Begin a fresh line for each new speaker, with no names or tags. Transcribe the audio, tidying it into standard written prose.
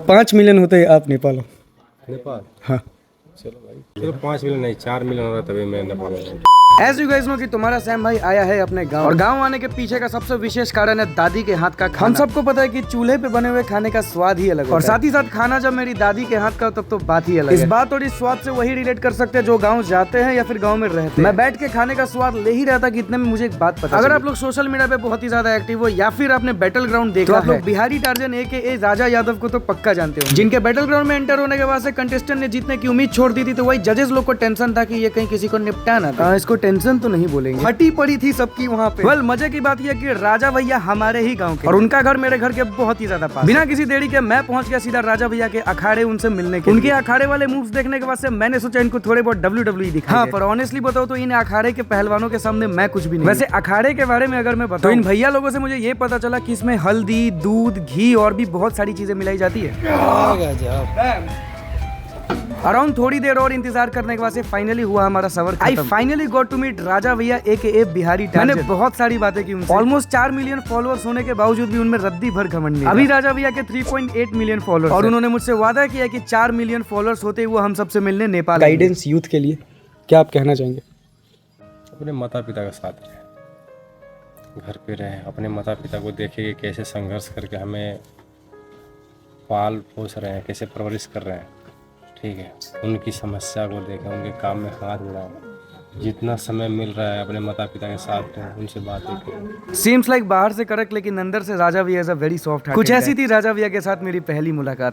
5 million होते आप नेपाल हो।
नेपाल?
हाँ।
चलो भाई, चलो 5 मिलियन नहीं 4 मिलियन हो रहा तभी मैं नेपाल में।
As you guys know कि तुम्हारा सैम भाई आया है अपने गांव, और गांव आने के पीछे का सबसे विशेष कारण है दादी के हाथ का खाना। हम सबको पता है कि चूल्हे पे बने हुए खाने का स्वाद ही अलग है, और साथ ही साथ खाना जब मेरी दादी के हाथ का हो तब तो बात ही अलग है। इस बात और इस स्वाद से वही रिलेट कर सकते हैं जो गाँव जाते हैं या फिर गाँव में रहते हैं। मैं बैठ के खाने का स्वाद ले ही रहा था कि इतने में मुझे एक बात पता, अगर आप लोग सोशल मीडिया पे बहुत ही ज्यादा एक्टिव हो या फिर आपने बैटल ग्राउंड देखा, तो आप लोग बिहारी टार्जन AKA राजा यादव को तो पक्का जानते हो, जिनके बैटल ग्राउंड में एंटर होने के बाद से कंटेस्टेंट ने जीतने की उम्मीद छोड़ दी थी। तो वही जजेस लोग को टेंशन था कि ये कहीं किसी को निपटा ना दे। इसको टेंशन तो नहीं बोलेंगे, हटी पड़ी थी सबकी वहाँ पे। वेल, मजे की बात यह कि राजा भैया हमारे ही गांव के, और उनका घर मेरे घर के बहुत ही ज्यादा पास। बिना किसी देरी के मैं पहुंच गया सीधा राजा भैया के अखाड़े उनसे मिलने के। उनके अखाड़े वाले मूव्स देखने के बाद से मैंने सोचा इनको थोड़े बहुत WWE दिखा। हाँ, पर ऑनेस्टली बताओ तो इन अखाड़े के पहलवानों के सामने मैं कुछ भी नहीं। वैसे अखाड़े के बारे में अगर मैं बताऊं तो इन भैया लोगों से मुझे ये पता चला कि इसमें हल्दी, दूध, घी और भी बहुत सारी चीजें मिलाई जाती है। अराउंड थोड़ी देर और इंतजार करने के बाद से फाइनली हुआ हमारा सफर खत्म। I finally got to meet Raja भैया AKA बिहारी टार्जन। मैंने बहुत सारी बातें की उनसे। ऑलमोस्ट 4 मिलियन फॉलोअर्स होने के बावजूद भी उनमें रद्दी भर घमंड नहीं। अभी राजा भैया के 3.8 मिलियन फॉलोअर्स, और उन्होंने मुझसे वादा किया कि 4 मिलियन फॉलोअर्स होते ही वो हम सबसे मिलने नेपाल। गाइडेंस यूथ के लिए क्या आप कहना चाहेंगे?
अपने माता पिता का साथ रहे, घर पे रहे, अपने माता पिता को देखे कि कैसे संघर्ष करके हमें पाल पोस रहे हैं, कैसे परवरिश कर रहे हैं। ठीक है, उनकी समस्या को देखें, उनके काम में हाथ बढ़ाएं। जितना समय मिल रहा है अपने माता पिता के साथ रहें, उनसे बातें करें।
सीम्स लाइक बाहर से कड़क लेकिन अंदर से राजा भैया इज अ वेरी सॉफ्ट। कुछ ऐसी थी राजा भैया के साथ मेरी पहली मुलाकात।